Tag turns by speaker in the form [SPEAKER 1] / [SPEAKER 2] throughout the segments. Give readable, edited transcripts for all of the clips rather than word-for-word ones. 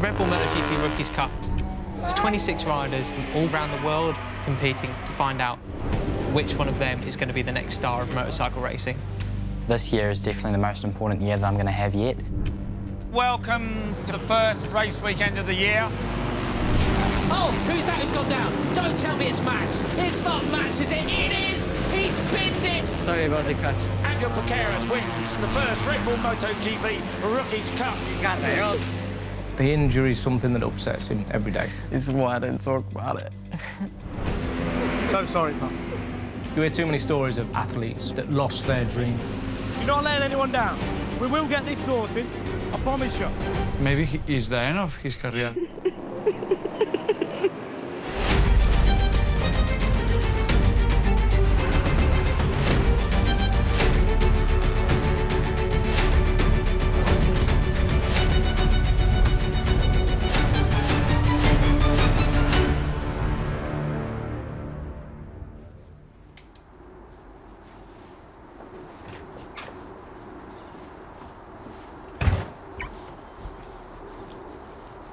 [SPEAKER 1] The Red Bull MotoGP Rookies Cup. It's 26 riders from all around the world competing to find out which one of them is going to be the next star of motorcycle racing.
[SPEAKER 2] This year is definitely the most important year that I'm going to have yet.
[SPEAKER 3] Welcome to the first race weekend of the year.
[SPEAKER 4] Oh, who's that who's gone down? Don't tell me it's Max. It's not Max, is it? It is! He's pinned it!
[SPEAKER 5] Sorry about the crash.
[SPEAKER 3] Angel wins the first Red Bull MotoGP Rookies Cup.
[SPEAKER 5] You got that. The injury is something that upsets him every day.
[SPEAKER 6] This is why I didn't talk about it.
[SPEAKER 5] So sorry, Pop. You hear too many stories of athletes that lost their dream.
[SPEAKER 7] You're not letting anyone down. We will get this sorted, I promise you.
[SPEAKER 8] Maybe he's the end of his career.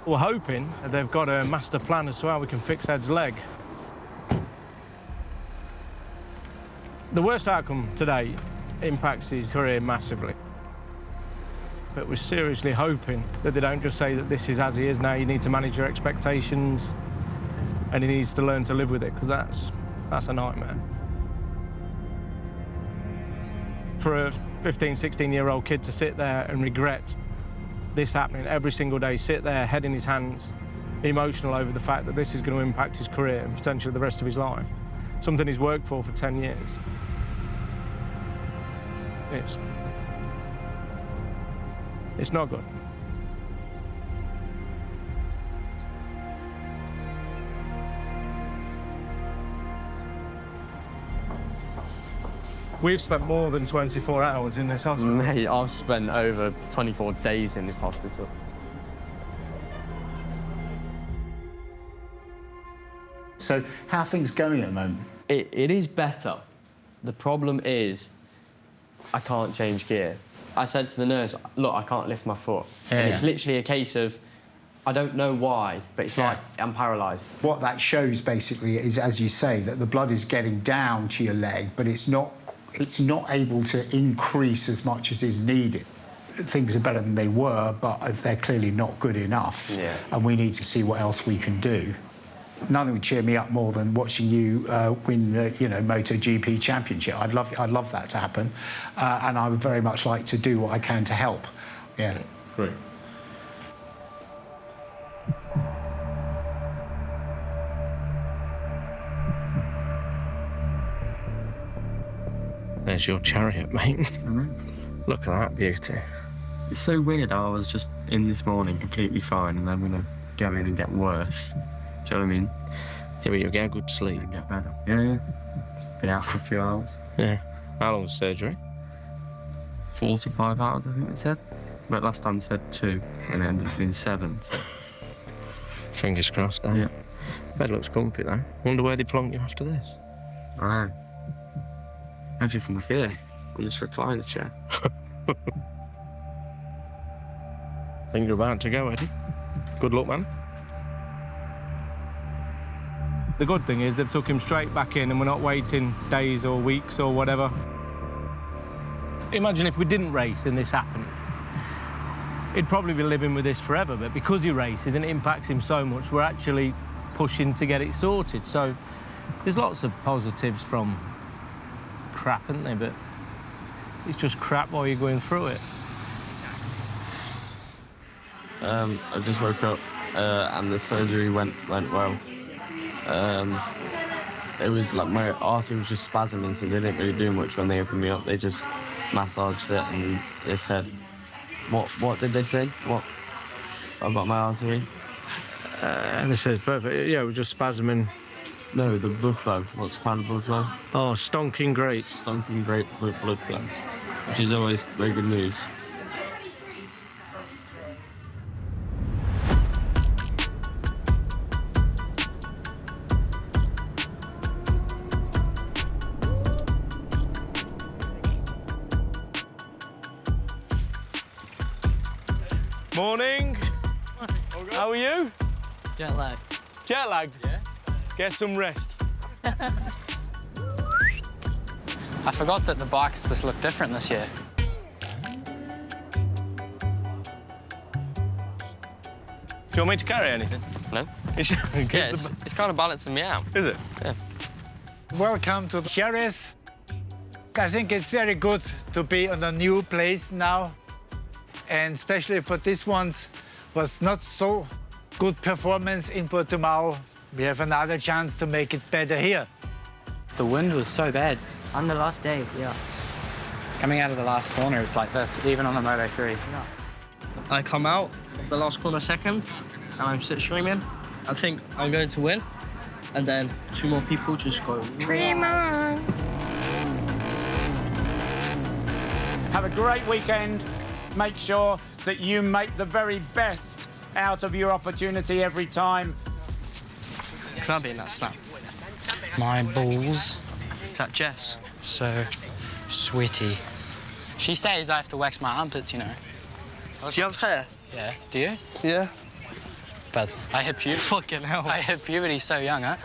[SPEAKER 7] We're hoping that they've got a master plan as to how we can fix Ed's leg. The worst outcome today impacts his career massively. But we're seriously hoping that they don't just say that this is as he is now, you need to manage your expectations, and he needs to learn to live with it, because that's a nightmare. For a 15, 16-year-old kid to sit there and regret this happening every single day, sit there, head in his hands, emotional over the fact that this is going to impact his career and potentially the rest of his life. Something he's worked for 10 years. It's not good. We've spent more than 24 hours in this hospital.
[SPEAKER 6] Mate, I've spent over 24 days in this hospital.
[SPEAKER 9] So, how are things going at the moment?
[SPEAKER 6] It is better. The problem is, I can't change gear. I said to the nurse, look, I can't lift my foot.
[SPEAKER 9] Yeah.
[SPEAKER 6] And it's literally a case of, I don't know why, but it's like I'm paralysed.
[SPEAKER 9] What that shows, basically, is, as you say, that the blood is getting down to your leg, but it's not able to increase as much as is needed. Things are better than they were, but they're clearly not good enough.
[SPEAKER 6] Yeah.
[SPEAKER 9] And we need to see what else we can do. Nothing would cheer me up more than watching you win the, MotoGP championship. I'd love that to happen, and I would very much like to do what I can to help. Yeah.
[SPEAKER 7] Great.
[SPEAKER 5] There's your chariot, mate. Look at that beauty.
[SPEAKER 6] It's so weird how I was just in this morning completely fine and then I'm going to go in and get worse. Do you know what I mean?
[SPEAKER 5] Yeah, but you'll get a good sleep.
[SPEAKER 6] Get better. Yeah. Been out for a few hours.
[SPEAKER 5] Yeah. How long was surgery?
[SPEAKER 6] 45 hours, I think they said. But last time they said 2, and it ended up being 7. So.
[SPEAKER 5] Fingers crossed, eh?
[SPEAKER 6] Yeah.
[SPEAKER 5] Bed looks comfy, though. Wonder where they plonk you after this.
[SPEAKER 6] I know. Everything's here. On this recliner chair.
[SPEAKER 5] Think you're about to go, Eddie. Good luck, man.
[SPEAKER 7] The good thing is they've took him straight back in and we're not waiting days or weeks or whatever. Imagine if we didn't race and this happened. He'd probably be living with this forever, but because he races and it impacts him so much, we're actually pushing to get it sorted. So there's lots of positives from crap, isn't there? But it's just crap while you're going through it.
[SPEAKER 6] I just woke up and the surgery went well. It was like my artery was just spasming, so they didn't really do much when they opened me up. They just massaged it and they said, what did they say? What about my artery?
[SPEAKER 7] And they said, perfect. Yeah, it was just spasming.
[SPEAKER 6] No, the blood flow. What's kind of blood flow?
[SPEAKER 7] Oh, stonking great.
[SPEAKER 6] Stonking great blood flow, which is always very good news.
[SPEAKER 7] Morning. How are you?
[SPEAKER 2] Jet lag.
[SPEAKER 7] Jet lagged? Yeah. Get some rest.
[SPEAKER 2] I forgot that the bikes just look different this year.
[SPEAKER 7] Do you want me to carry anything?
[SPEAKER 6] No?
[SPEAKER 7] Yeah,
[SPEAKER 6] It's kind of balancing me out.
[SPEAKER 7] Is it?
[SPEAKER 6] Yeah.
[SPEAKER 10] Welcome to Jerez. I think it's very good to be on a new place now, and especially for this one's was not so good performance in Portimao. We have another chance to make it better here.
[SPEAKER 2] The wind was so bad. On the last day, yeah. Coming out of the last corner, it's like this, even on the Moto 3.
[SPEAKER 11] I come out of the last corner second, and I'm slipstreaming. I think I'm going to win, and then 2 more people just go, dream on.
[SPEAKER 3] Have a great weekend. Make sure that you make the very best out of your opportunity every time.
[SPEAKER 11] Can I be in that snap?
[SPEAKER 2] My balls.
[SPEAKER 11] Is that Jess?
[SPEAKER 2] So sweaty. She says I have to wax my armpits, you know.
[SPEAKER 11] Do you have hair?
[SPEAKER 2] Yeah. Do you?
[SPEAKER 11] Yeah.
[SPEAKER 2] But I hit puberty.
[SPEAKER 11] Fucking hell.
[SPEAKER 2] I hit puberty so young, huh?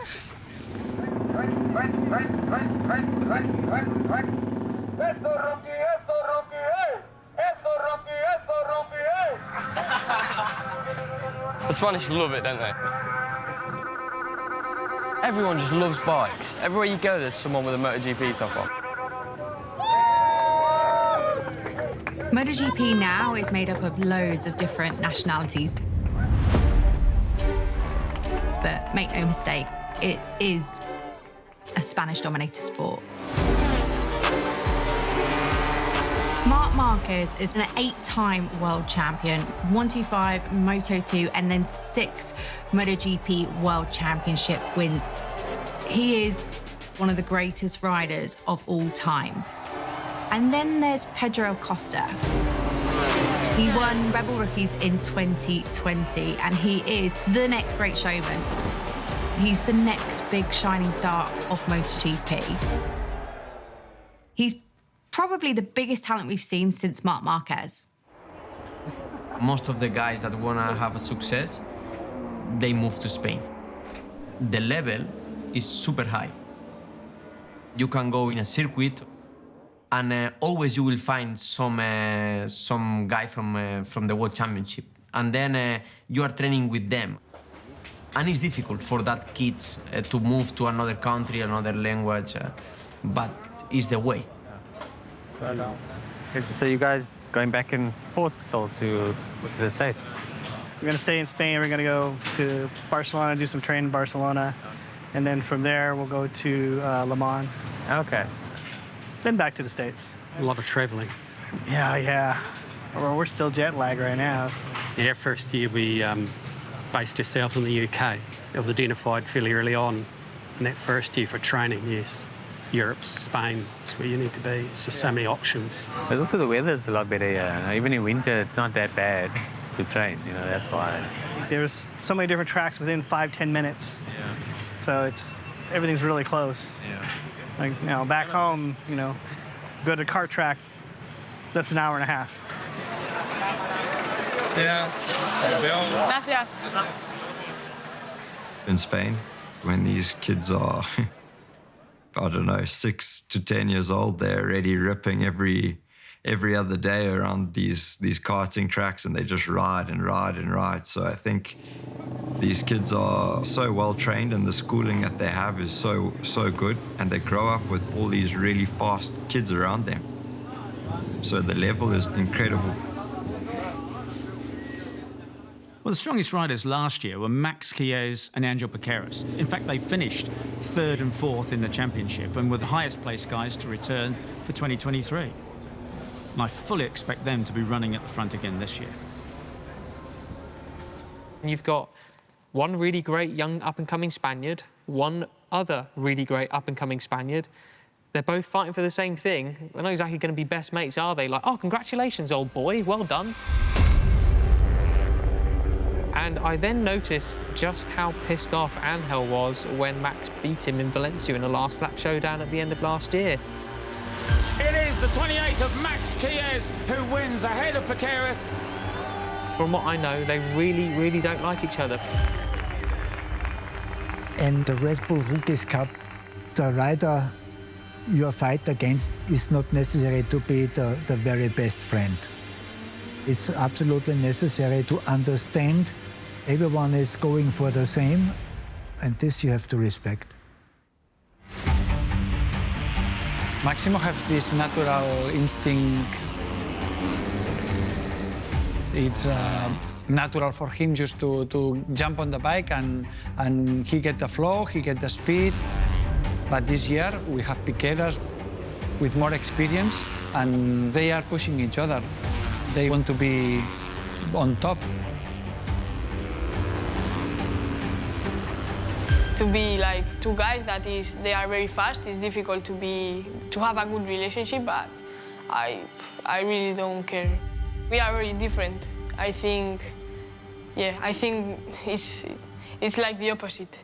[SPEAKER 6] The Spanish love it, don't they? Everyone just loves bikes. Everywhere you go, there's someone with a MotoGP top on.
[SPEAKER 12] MotoGP now is made up of loads of different nationalities. But make no mistake, it is a Spanish-dominated sport. Marc Marquez is an 8-time world champion, 125 Moto2, and then 6 MotoGP World Championship wins. He is one of the greatest riders of all time. And then there's Pedro Acosta. He won Red Bull Rookies in 2020, and he is the next great showman. He's the next big shining star of MotoGP. He's probably the biggest talent we've seen since Marc Marquez.
[SPEAKER 13] Most of the guys that want to have a success, they move to Spain. The level is super high. You can go in a circuit and always you will find some guy from the World Championship. And then you are training with them. And it's difficult for that kids to move to another country, another language, but it's the way.
[SPEAKER 14] So you guys going back and forth still to the States?
[SPEAKER 15] We're going to stay in Spain. We're going to go to Barcelona, do some training in Barcelona. And then from there, we'll go to Le Mans.
[SPEAKER 14] Okay.
[SPEAKER 15] Then back to the States.
[SPEAKER 16] A lot of traveling.
[SPEAKER 15] Yeah. Well, we're still jet lag right now.
[SPEAKER 16] Yeah, first year we based ourselves in the UK. It was identified fairly early on in that first year for training, yes. Europe, Spain, it's where you need to be. It's just so many options.
[SPEAKER 14] But also the weather's a lot better here. Even in winter, it's not that bad to train, you know, that's why.
[SPEAKER 15] There's so many different tracks within 5-10 minutes.
[SPEAKER 14] Yeah.
[SPEAKER 15] So everything's really close.
[SPEAKER 14] Yeah.
[SPEAKER 15] Like, you know, back home, you know, go to kart track, that's an hour and a half.
[SPEAKER 8] Yeah.
[SPEAKER 12] Gracias.
[SPEAKER 17] In Spain, when these kids are, I don't know, 6 to 10 years old, they're already ripping every other day around these karting tracks, and they just ride and ride and ride. So I think these kids are so well trained, and the schooling that they have is so good, and they grow up with all these really fast kids around them. So the level is incredible.
[SPEAKER 18] Well, the strongest riders last year were Maximo and Angel. In fact, they finished 3rd and 4th in the championship and were the highest placed guys to return for 2023. And I fully expect them to be running at the front again this year.
[SPEAKER 1] You've got one really great young up-and-coming Spaniard, one other really great up-and-coming Spaniard. They're both fighting for the same thing. They're not exactly going to be best mates, are they? Like, oh, congratulations, old boy, well done. And I then noticed just how pissed off Angel was when Max beat him in Valencia in the last lap showdown at the end of last year.
[SPEAKER 3] It is the 28 of Max Chiez who wins ahead of Piqueras.
[SPEAKER 1] From what I know, they really don't like each other.
[SPEAKER 10] In the Red Bull Rookies Cup, the rider you fight against is not necessary to be the very best friend. It's absolutely necessary to understand everyone is going for the same, and this you have to respect.
[SPEAKER 8] Maximo has this natural instinct. It's natural for him just to jump on the bike and he get the flow, he get the speed. But this year we have piqueras with more experience and they are pushing each other. They want to be on top.
[SPEAKER 19] To be like two guys they are very fast, it's difficult to have a good relationship, but I really don't care. We are very different. I think it's like the opposite.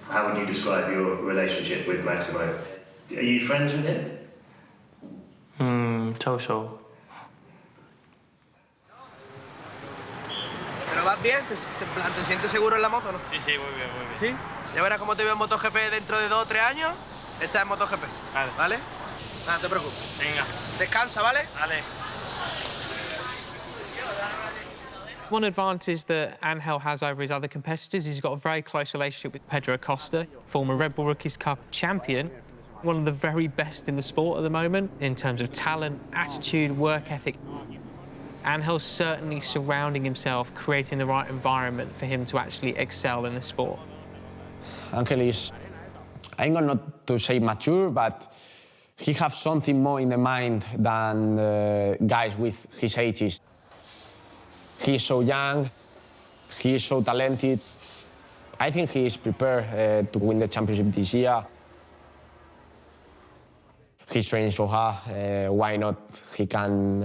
[SPEAKER 20] How would you describe your relationship with Maximo? Are you friends with him?
[SPEAKER 11] So.
[SPEAKER 21] ¿Pero vas bien? ¿Te sientes seguro en la moto, no?
[SPEAKER 11] Sí, muy bien, muy bien.
[SPEAKER 21] ¿Sí? Ya verás cómo te veo en MotoGP dentro de 2 o 3 años. Estás en MotoGP.
[SPEAKER 11] Vale.
[SPEAKER 21] ¿Vale? Nada, no te preocupes.
[SPEAKER 11] Venga.
[SPEAKER 21] Descansa, ¿vale?
[SPEAKER 11] Vale.
[SPEAKER 1] One advantage that Angel has over his other competitors is he's got a very close relationship with Pedro Acosta, former Red Bull Rookies Cup champion, one of the very best in the sport at the moment in terms of talent, attitude, work ethic. Angel's certainly surrounding himself, creating the right environment for him to actually excel in the sport.
[SPEAKER 22] Angel is, I'm going not to say mature, but he has something more in the mind than guys with his ages. He's so young, he is so talented. I think he is prepared to win the championship this year. He's training so hard, why not he can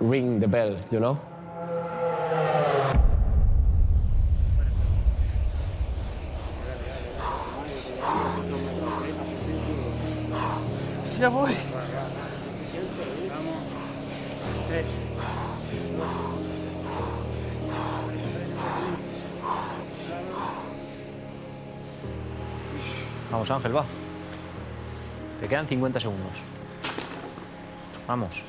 [SPEAKER 22] ring the bell, you know?
[SPEAKER 21] Ya voy.
[SPEAKER 2] Vamos, Ángel, va. Te quedan 50 segundos. Vamos.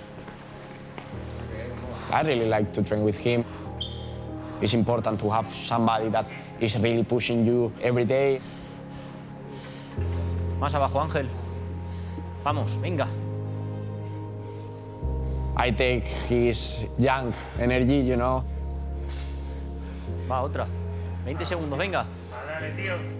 [SPEAKER 22] I really like to train with him. It's important to have somebody that is really pushing you every day.
[SPEAKER 2] Más abajo, Ángel. Vamos, venga.
[SPEAKER 22] I take his young energy, you know.
[SPEAKER 2] Va, otra. 20 segundos, venga.
[SPEAKER 11] Dale, tío.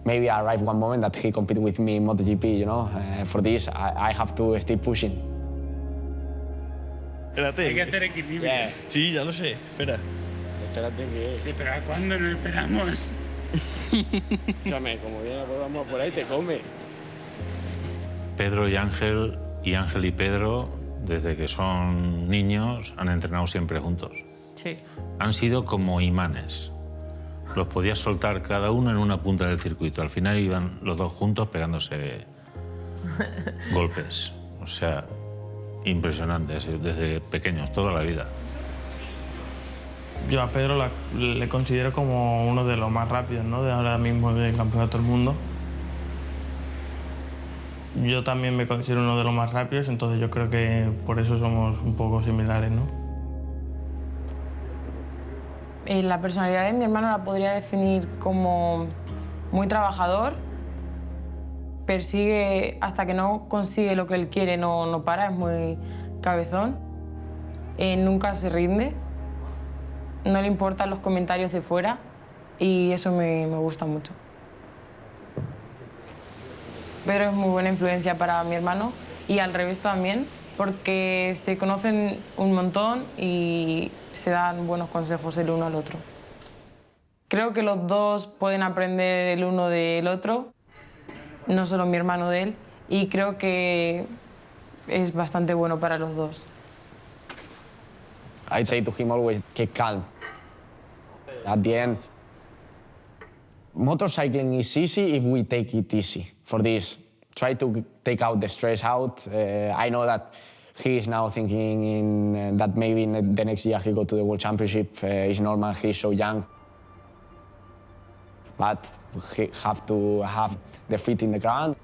[SPEAKER 22] Maybe I arrive one moment that he compete with me in MotoGP, you know. For this, I have to stay pushing.
[SPEAKER 11] Espérate. Hay que hacer equilibrio.
[SPEAKER 22] Yeah.
[SPEAKER 11] Sí, ya lo sé. Espera.
[SPEAKER 22] Espérate que...
[SPEAKER 11] Sí, pero ¿a cuándo nos esperamos?
[SPEAKER 22] Escúchame, como viene vamos por ahí, te come.
[SPEAKER 23] Pedro y Ángel y Pedro, desde que son niños, han entrenado siempre juntos.
[SPEAKER 11] Sí.
[SPEAKER 23] Han sido como imanes. Los podías soltar cada uno en una punta del circuito. Al final iban los dos juntos pegándose golpes. O sea, impresionante, desde pequeños, toda la vida.
[SPEAKER 24] Yo a Pedro le considero como uno de los más rápidos, ¿no? De ahora mismo del Campeonato del Mundo. Yo también me considero uno de los más rápidos, entonces yo creo que por eso somos un poco similares, ¿no?
[SPEAKER 19] La personalidad de mi hermano la podría definir como muy trabajador, persigue hasta que no consigue lo que él quiere, no para, es muy cabezón, nunca se rinde, no le importan los comentarios de fuera y eso me gusta mucho. Pedro es muy buena influencia para mi hermano y al revés también, porque se conocen un montón y se dan buenos consejos el uno al otro. Creo que los dos pueden aprender el uno del otro, no solo mi hermano de él, y creo que es bastante bueno para los dos.
[SPEAKER 22] I say to him always, keep calm. At the end, Motorcycling is easy if we take it easy. For this, try to take out the stress out. I know that he is now thinking that maybe in the next year he go to the World Championship. It's normal, he's so young. But he have to have the feet in the ground.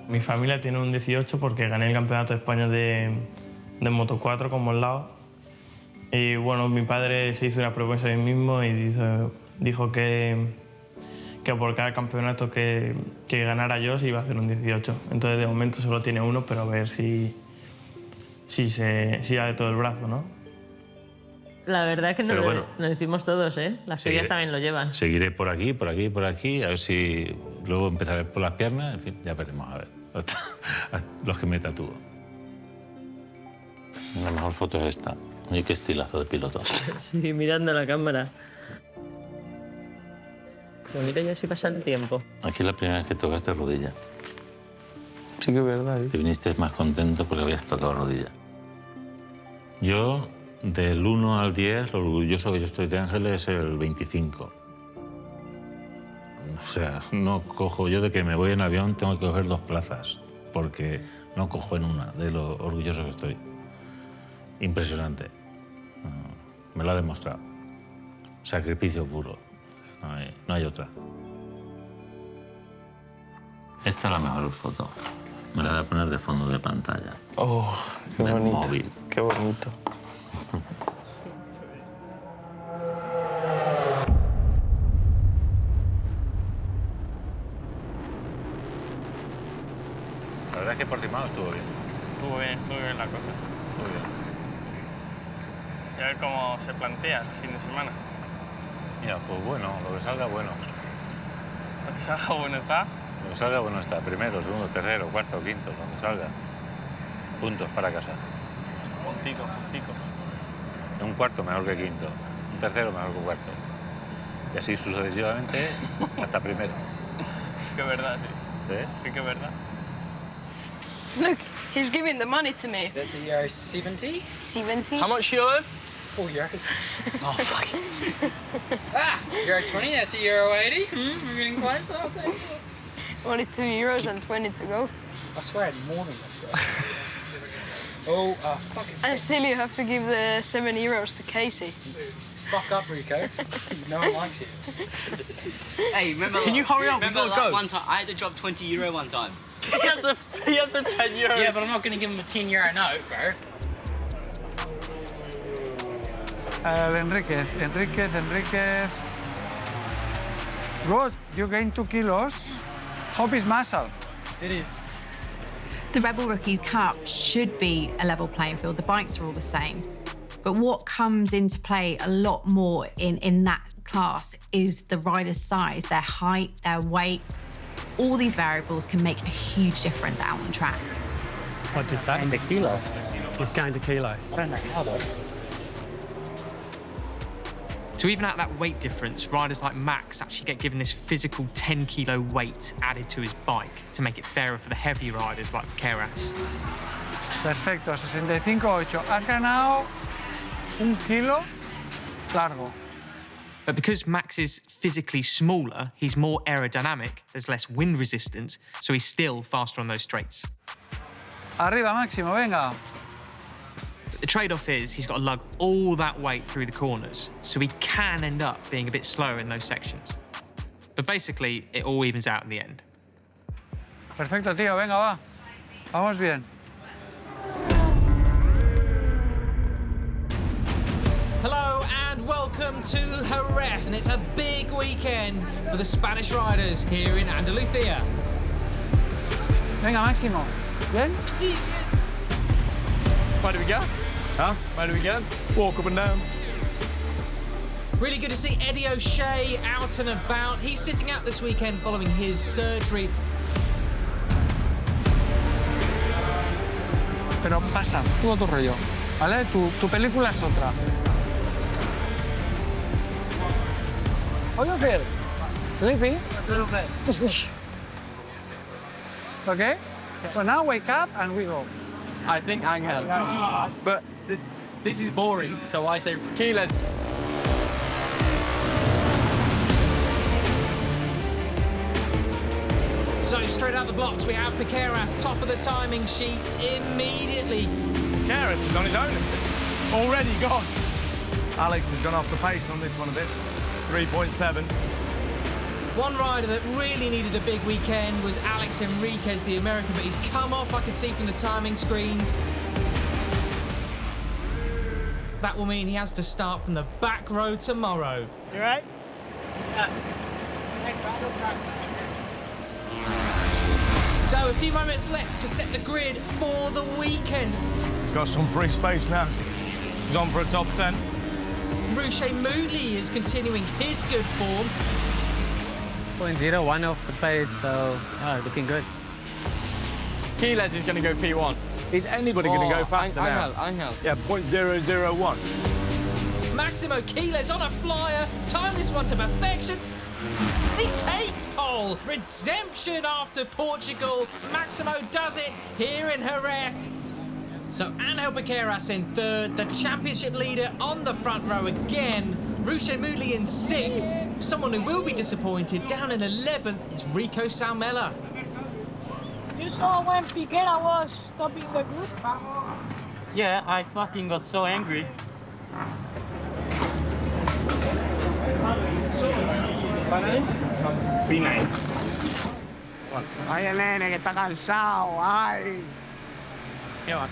[SPEAKER 24] Mi familia tiene un 18 porque gané el campeonato de España de Moto 4 con Monlao. Y bueno, mi padre se hizo una promesa a mí mismo y dijo que por cada campeonato que ganara yo se iba a hacer un 18. Entonces de momento solo tiene uno, pero a ver si da de todo el brazo, ¿no?
[SPEAKER 4] La verdad es que nos lo decimos todos, ¿eh? Las crías también lo llevan.
[SPEAKER 23] Seguiré por aquí, por aquí, por aquí, a ver si luego empezaré por las piernas, en fin, ya veremos, a ver. Hasta los que me tatúo. La mejor foto es esta. Oye, qué estilazo de piloto.
[SPEAKER 4] Sí, mirando a la cámara. Pero mira ya si pasa el tiempo.
[SPEAKER 23] Aquí es la primera vez que tocaste rodilla.
[SPEAKER 24] Sí que es verdad.
[SPEAKER 23] Te viniste más contento porque habías tocado rodilla. Yo, del 1 al 10, lo orgulloso que yo estoy de Ángel es el 25. O sea, no cojo... Yo de que me voy en avión tengo que coger 2 plazas, porque no cojo en una, de lo orgulloso que estoy. Impresionante. Me lo ha demostrado. Sacrificio puro. No hay otra. Esta es la mejor foto. Me la voy a poner de fondo de pantalla.
[SPEAKER 24] Oh, qué bonito.
[SPEAKER 23] Móvil.
[SPEAKER 24] Qué bonito.
[SPEAKER 23] La verdad es que Portimao estuvo bien.
[SPEAKER 24] Estuvo bien la cosa.
[SPEAKER 23] Estuvo bien.
[SPEAKER 24] Y a ver cómo se plantea el fin de semana.
[SPEAKER 23] Mira, pues bueno, lo que salga bueno.
[SPEAKER 24] Lo que salga bueno está.
[SPEAKER 23] Lo que salga bueno está. Primero, segundo, tercero, cuarto, quinto, lo que salga. Puntos para casa.
[SPEAKER 24] Punticos.
[SPEAKER 23] Un cuarto mejor que quinto. Un tercero mejor que cuarto. Y así sucesivamente hasta primero.
[SPEAKER 24] Que verdad, sí.
[SPEAKER 23] ¿Sí?
[SPEAKER 24] Sí que es verdad.
[SPEAKER 5] Look, he's giving the money to me.
[SPEAKER 2] That's euro 70.
[SPEAKER 5] 70.
[SPEAKER 11] How much you owe him?
[SPEAKER 2] 4 euros. Oh, fuck. Euro 20, that's a euro 80. We're getting close, I'll take it.
[SPEAKER 5] Only €2 and 20 to go.
[SPEAKER 2] I swear I had more than this. Oh, fuck it.
[SPEAKER 5] And still you have to give the €7 to Casey.
[SPEAKER 2] Fuck up, Rico. No one likes it.
[SPEAKER 11] Hey, remember?
[SPEAKER 24] Can you hurry up?
[SPEAKER 11] Remember
[SPEAKER 24] We've got to go.
[SPEAKER 11] one time I had to drop €20 one time.
[SPEAKER 24] He has a €10.
[SPEAKER 2] Yeah, but I'm not going to give him a €10 note, bro.
[SPEAKER 8] Enriquez. Good, you gained 2 kilos. Hope it's muscle.
[SPEAKER 24] It is.
[SPEAKER 12] The Red Bull Rookies Cup should be a level playing field. The bikes are all the same. But what comes into play a lot more in that class is the rider's size, their height, their weight. All these variables can make a huge difference out on track.
[SPEAKER 16] What did you say?
[SPEAKER 2] And a kilo.
[SPEAKER 16] You've gained a kilo.
[SPEAKER 2] I don't know how though.
[SPEAKER 1] To even out that weight difference, riders like Max actually get given this physical 10-kilo weight added to his bike to make it fairer for the heavy riders like Keras.
[SPEAKER 8] Perfecto, 65.8. Has ganado 1 kilo largo.
[SPEAKER 1] But because Max is physically smaller, he's more aerodynamic, there's less wind resistance, so he's still faster on those straights.
[SPEAKER 8] Arriba, Máximo, venga.
[SPEAKER 1] But the trade-off is he's got to lug all that weight through the corners, so he can end up being a bit slower in those sections. But basically, it all evens out in the end.
[SPEAKER 8] Perfecto, tío, venga, va. Vamos bien.
[SPEAKER 1] Hello and welcome to Jerez, and it's a big weekend for the Spanish riders here in Andalucía.
[SPEAKER 8] Venga, Máximo. ¿Bien?
[SPEAKER 24] Where do we go? Huh? Where do we go? Walk up and down.
[SPEAKER 1] Really good to see Eddie O'Shea out and about. He's sitting out this weekend following his surgery.
[SPEAKER 8] Pero pasa, tú a tu rollo, ¿vale? Tu película es otra. How you feel? Sleepy?
[SPEAKER 5] A little bit.
[SPEAKER 8] Okay? So now wake up and we go.
[SPEAKER 2] I think Angel. But this is boring, so I say Keyless.
[SPEAKER 1] So straight out the blocks, we have Piqueras, top of the timing sheets immediately.
[SPEAKER 6] Piqueras is on his own, isn't he? Already gone. Alex has gone off the pace on this one a bit. 3.7.
[SPEAKER 1] One rider that really needed a big weekend was Alex Enriquez, the American, but he's come off, I can see from the timing screens. That will mean he has to start from the back row tomorrow.
[SPEAKER 6] You right? Yeah.
[SPEAKER 1] So a few moments left to set the grid for the weekend.
[SPEAKER 6] He's got some free space now. He's on for a top 10.
[SPEAKER 1] Rouchet Moodley is continuing his good form.
[SPEAKER 2] 0.01 off the pace, so looking good. Keyless is going to go P1.
[SPEAKER 6] Is anybody going to go faster now?
[SPEAKER 2] Angel.
[SPEAKER 6] Yeah, 0.001.
[SPEAKER 1] Maximo Keyless on a flyer, time this one to perfection. He takes pole. Redemption after Portugal. Maximo does it here in Jerez. So Angel Piqueras in third, the championship leader on the front row again. Rouchet Moodley in sixth. Someone who will be disappointed down in 11th is Rico Salmela.
[SPEAKER 7] You saw when Piqueras was stopping the group?
[SPEAKER 24] Yeah, I fucking got so angry.
[SPEAKER 6] P9.
[SPEAKER 3] Ay, el nene que está cansado, ay.
[SPEAKER 2] ¿Qué va?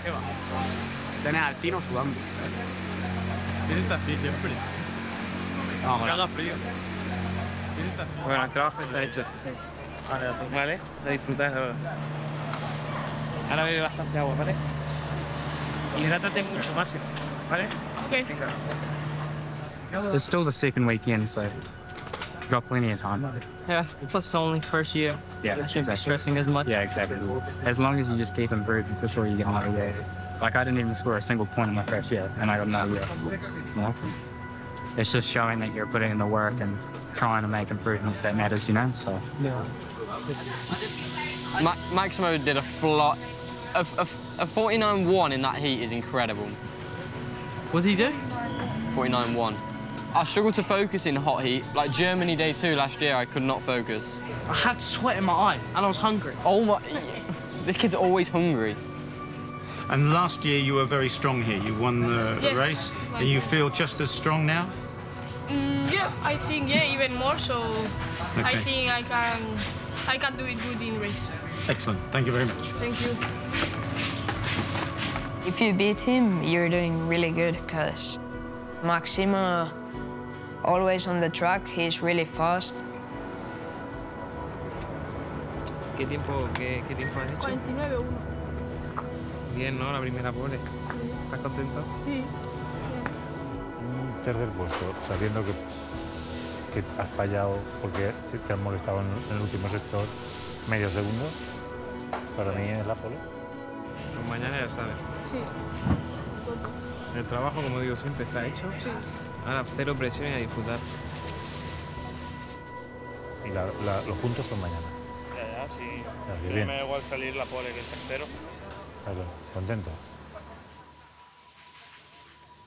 [SPEAKER 3] Tenés al Tino sudando.
[SPEAKER 2] Tienes así siempre.
[SPEAKER 3] No,
[SPEAKER 2] que haga frío.
[SPEAKER 6] Bueno, el trabajo está hecho.
[SPEAKER 2] Vale, a disfrutar ahora. Ahora bebe bastante agua, ¿vale? Y hidrátate mucho más, ¿vale?
[SPEAKER 7] Okay.
[SPEAKER 2] It's still the second weekend, so you've got plenty of time.
[SPEAKER 11] Yeah, plus only first year.
[SPEAKER 2] Yeah,
[SPEAKER 11] I shouldn't be stressing as much.
[SPEAKER 2] Yeah, exactly. As long as you just keep improving, for sure you get another year. Like, I didn't even score a single point in my first year, and I got another year. You know? It's just showing that you're putting in the work and trying to make improvements that matters, you know? So.
[SPEAKER 11] Yeah.
[SPEAKER 2] Maximo did a 49.1 in that heat is incredible.
[SPEAKER 11] What did he do?
[SPEAKER 2] 49.1. I struggled to focus in hot heat. Like Germany Day 2 last year, I could not focus.
[SPEAKER 11] I had sweat in my eye and I was hungry.
[SPEAKER 2] Oh my... This kid's always hungry.
[SPEAKER 18] And last year you were very strong here. You won the race. Do you feel just as strong now?
[SPEAKER 7] Yeah, I think even more. So I
[SPEAKER 18] Okay.
[SPEAKER 7] think I can do it good in race.
[SPEAKER 18] Excellent. Thank you very much.
[SPEAKER 7] Thank you.
[SPEAKER 5] If you beat him, you're doing really good because Maximo, always on the track, he's really fast.
[SPEAKER 2] ¿Qué tiempo has hecho?
[SPEAKER 7] 49-1.
[SPEAKER 2] Bien, ¿no? La primera pole. ¿Estás contento?
[SPEAKER 7] Sí.
[SPEAKER 23] Un tercer puesto, sabiendo que has fallado porque te has molestado en el último sector medio segundo, para mí es la pole.
[SPEAKER 2] Pues mañana ya sabes.
[SPEAKER 7] Sí.
[SPEAKER 2] El trabajo, como digo siempre, está hecho.
[SPEAKER 7] Sí.
[SPEAKER 2] Ahora cero presión y a disfrutar.
[SPEAKER 23] Y los puntos son mañana.
[SPEAKER 6] Ya, sí.
[SPEAKER 23] Así,
[SPEAKER 6] Sí,
[SPEAKER 23] bien.
[SPEAKER 6] me da igual salir la pole que el tercero.
[SPEAKER 23] Claro, contento.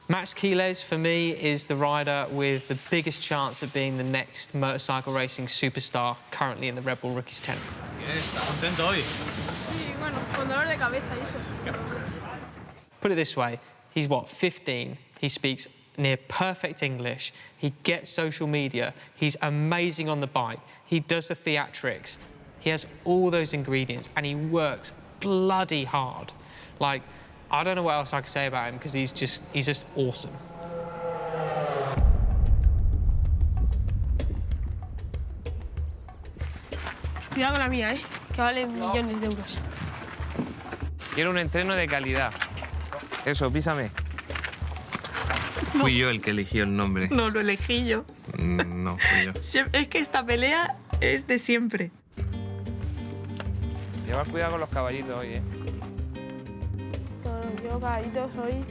[SPEAKER 1] Max Keyless, for me, is the rider with the biggest chance of being the next motorcycle racing superstar currently in the Red Bull Rookies 10.
[SPEAKER 2] ¿Estás contento hoy?
[SPEAKER 7] Sí, bueno, con dolor de cabeza y eso.
[SPEAKER 1] Put it this way, he's what, 15? He speaks near perfect English. He gets social media. He's amazing on the bike. He does the theatrics. He has all those ingredients and he works bloody hard. Like, I don't know what else I could say about him because he's just awesome.
[SPEAKER 7] Cuidado con la mía, que vale millones de euros.
[SPEAKER 2] Quiero un entreno de calidad. Eso, písame. Fui yo el que eligió el nombre.
[SPEAKER 4] No, lo elegí yo.
[SPEAKER 2] No, fui yo.
[SPEAKER 4] Es que esta pelea es de siempre.
[SPEAKER 2] Lleva cuidado con los caballitos hoy, ¿eh?
[SPEAKER 7] Yo caballito soy.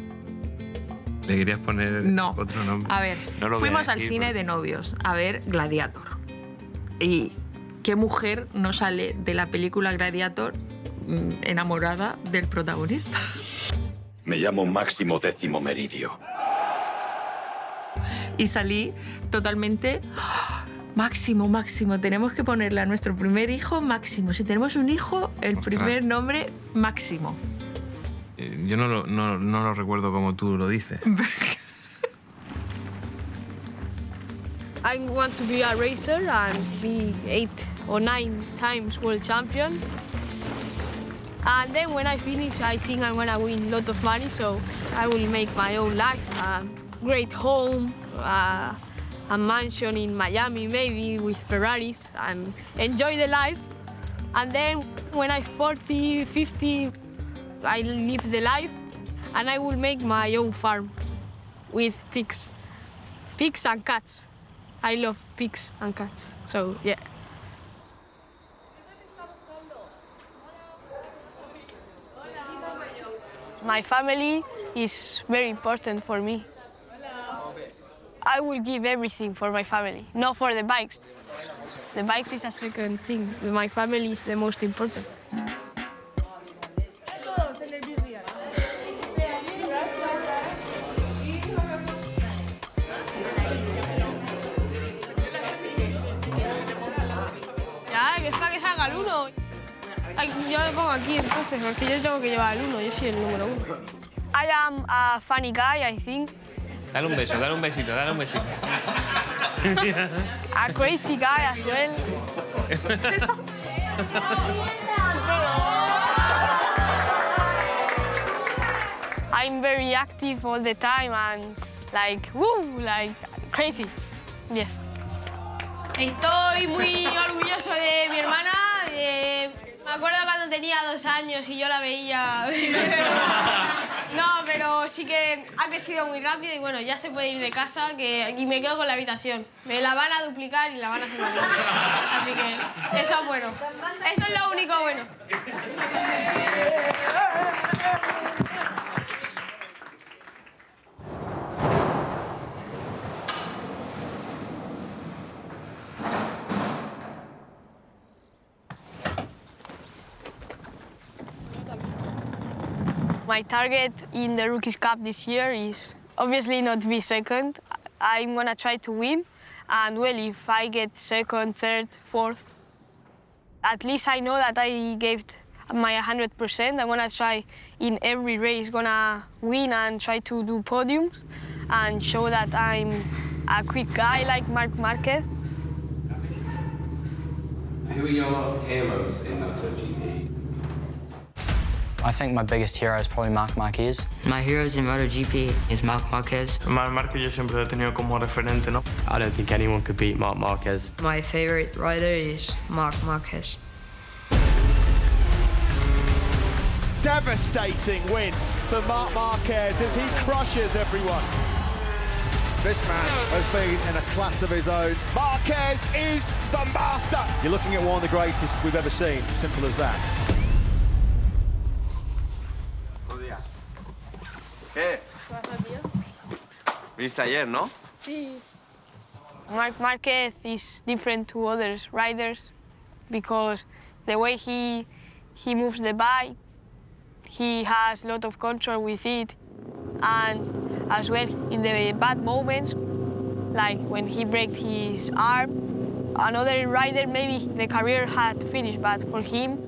[SPEAKER 2] Le querías poner
[SPEAKER 4] No.
[SPEAKER 2] otro nombre.
[SPEAKER 4] A ver,
[SPEAKER 2] No lo
[SPEAKER 4] fuimos
[SPEAKER 2] voy a
[SPEAKER 4] al
[SPEAKER 2] decir,
[SPEAKER 4] cine
[SPEAKER 2] porque-
[SPEAKER 4] de novios a ver Gladiator. ¿Y qué mujer no sale de la película Gladiator enamorada del protagonista.
[SPEAKER 9] Me llamo Máximo Décimo Meridio.
[SPEAKER 4] Y salí totalmente... Máximo, Máximo, tenemos que ponerle a nuestro primer hijo Máximo. Si tenemos un hijo, el primer nombre Máximo.
[SPEAKER 6] Yo no lo recuerdo como tú lo dices.
[SPEAKER 7] I want to be a racer and be 8 or 9 times world champion. And then when I finish, I think I'm gonna win a lot of money, so I will make my own life. A great home, a mansion in Miami, maybe with Ferraris, and enjoy the life. And then when I'm 40, 50, I live the life, and I will make my own farm with pigs. Pigs and cats. I love pigs and cats, so yeah. My family is very important for me. I will give everything for my family, not for the bikes. The bikes is a second thing. My family is the most important. Ya, que es para que salga el 1. Ay, yo me pongo aquí entonces, porque yo tengo que llevar el 1, yo soy el número 1. I am a funny guy, I think.
[SPEAKER 1] Dale un beso, dale un besito, dale un besito.
[SPEAKER 7] A crazy guy as well. I'm very active all the time and like, woo, like crazy. Yes. Estoy muy orgulloso de mi hermana. Me acuerdo cuando tenía 2 años y yo la veía. No, pero sí que ha crecido muy rápido y bueno, ya se puede ir de casa y me quedo con la habitación. Me la van a duplicar y la van a hacer más grande. Así que eso es bueno. Eso es lo único bueno. My target in the Rookies Cup this year is obviously not to be second. I'm gonna try to win, and well, if I get second, third, fourth, at least I know that I gave my 100%. I'm gonna try in every race, gonna win and try to do podiums and show that I'm a quick guy like Marc Marquez.
[SPEAKER 13] Who are your heroes in MotoGP?
[SPEAKER 14] I think my biggest hero is probably Marc Marquez.
[SPEAKER 15] My heroes in MotoGP is Marc Marquez.
[SPEAKER 24] Marc Marquez yo siempre lo he tenido como referente, ¿no?
[SPEAKER 14] I don't think anyone could beat Marc Marquez.
[SPEAKER 5] My favorite rider is Marc Marquez.
[SPEAKER 25] Devastating win for Marc Marquez as he crushes everyone. This man has been in a class of his own. Marquez is the master. You're looking at one of the greatest we've ever seen. Simple as that.
[SPEAKER 26] ¿Qué? ¿Viste ayer, no?
[SPEAKER 7] Sí. Marc Marquez is different to other riders because the way he moves the bike, he has a lot of control with it, and as well in the bad moments, like when he broke his arm, another rider maybe the career had finished, but for him,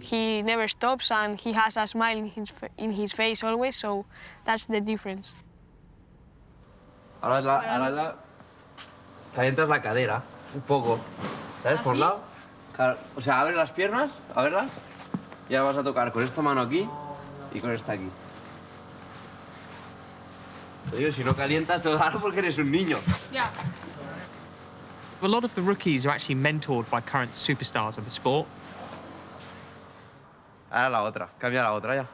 [SPEAKER 7] he never stops and he has a smile in his face always, so that's the difference.
[SPEAKER 26] Ahora calientas la cadera, un poco. ¿Sabes? Por lado. O sea, abre las piernas, a verlas, y ahora vas a tocar con esta mano aquí y con esta aquí. Te digo, si no calientas, te lo porque eres un niño.
[SPEAKER 7] Yeah.
[SPEAKER 1] A lot of the rookies are actually mentored by current superstars of the sport.
[SPEAKER 26] Ahora la otra, cambia la otra ya.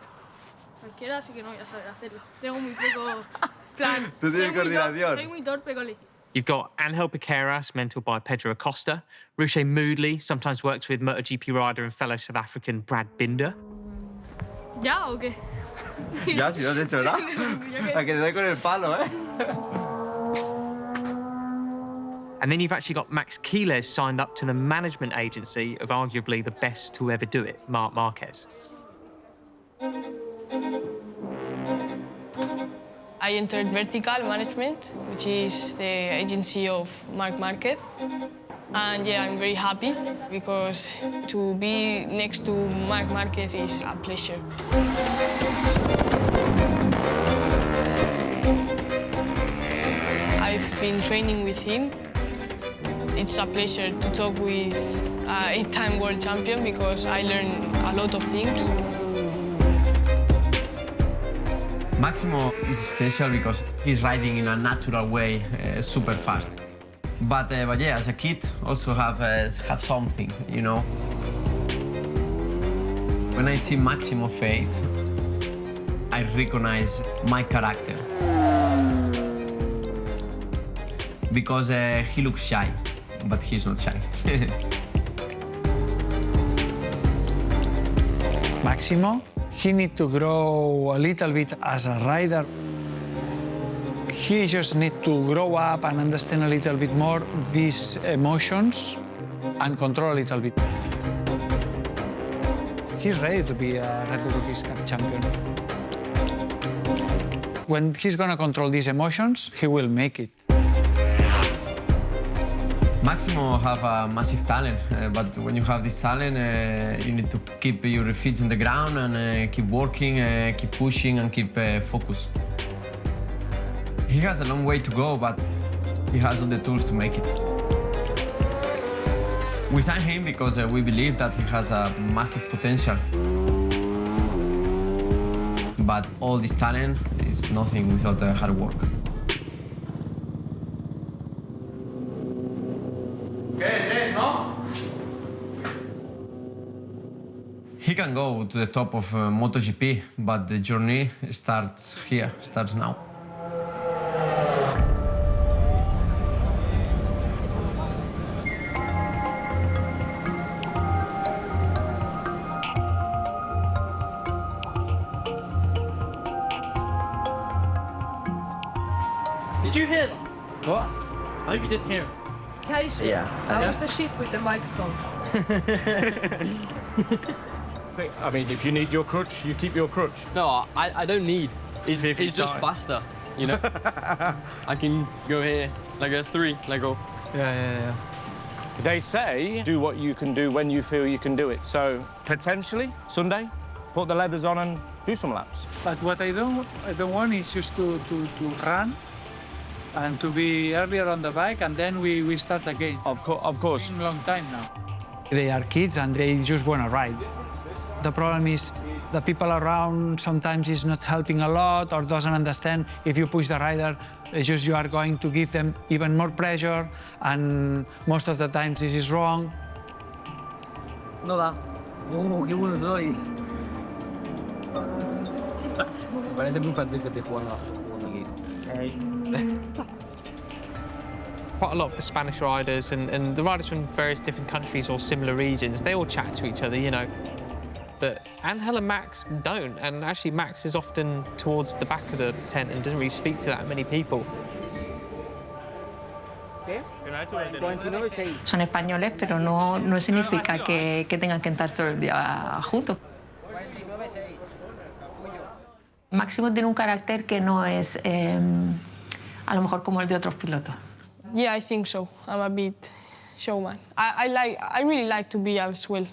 [SPEAKER 7] Cualquiera sí que no voy a saber hacerlo. Tengo muy poco plan.
[SPEAKER 26] Tú tienes coordinación.
[SPEAKER 7] Soy muy torpe con el...
[SPEAKER 1] You've got Angel Piqueras, mentored by Pedro Acosta. Ruche Moodley sometimes works with MotoGP rider and fellow South African Brad Binder.
[SPEAKER 7] ¿Ya o qué?
[SPEAKER 26] Ya, si no has hecho nada. A que te doy con el palo, ¿eh?
[SPEAKER 1] And then you've actually got Max Quiles signed up to the management agency of arguably the best to ever do it, Marc Marquez.
[SPEAKER 7] I entered Vertical Management, which is the agency of Marc Marquez. And yeah, I'm very happy because to be next to Marc Marquez is a pleasure. I've been training with him. It's a pleasure to talk with an 8-time world champion because I learn a lot of things.
[SPEAKER 26] Maximo is special because he's riding in a natural way, super fast. But yeah, as a kid, also have something, you know. When I see Maximo's face, I recognize my character. Because he looks shy, but he's not shy.
[SPEAKER 8] Maximo, he needs to grow a little bit as a rider. He just needs to grow up and understand a little bit more these emotions and control a little bit. He's ready to be a Red Bull Rookies Cup champion. When he's going to control these emotions, he will make it.
[SPEAKER 26] Maximo have a massive talent, but when you have this talent, you need to keep your feet on the ground and keep working, keep pushing and keep focus. He has a long way to go, but he has all the tools to make it. We signed him because we believe that he has a massive potential. But all this talent is nothing without the hard work. He can go to the top of MotoGP, but the journey starts here, starts now.
[SPEAKER 11] Did you hear that? What? I hope you didn't hear it.
[SPEAKER 10] Casey, how was the shit with the microphone?
[SPEAKER 6] I mean, if you need your crutch, you keep your crutch.
[SPEAKER 11] No, I don't need. It's just faster, you know? I can go here, like a 3, let go.
[SPEAKER 6] Yeah. They say do what you can do when you feel you can do it. So potentially Sunday, put the leathers on and do some laps.
[SPEAKER 8] But what I don't want is just to run and to be earlier on the bike, and then we start again.
[SPEAKER 6] Of course.
[SPEAKER 8] It's been a long time now. They are kids and they just want to ride. The problem is the people around sometimes is not helping a lot or doesn't understand. If you push the rider, it's just you are going to give them even more pressure, and most of the times this is wrong.
[SPEAKER 11] No da. Oh, qué bueno soy. Parece muy fácil que te jugando aquí.
[SPEAKER 1] Quite a lot of the Spanish riders and the riders from various different countries or similar regions, they all chat to each other, you know. But Angel and Max don't, and actually Max is often towards the back of the tent and doesn't really speak to that many people.
[SPEAKER 4] Son españoles, pero no significa que tengan que estar todo el día juntos. Máximo tiene un carácter que no es a lo mejor como el de otros pilotos.
[SPEAKER 7] Yeah, I think so. I'm a bit showman. I really like to be as well.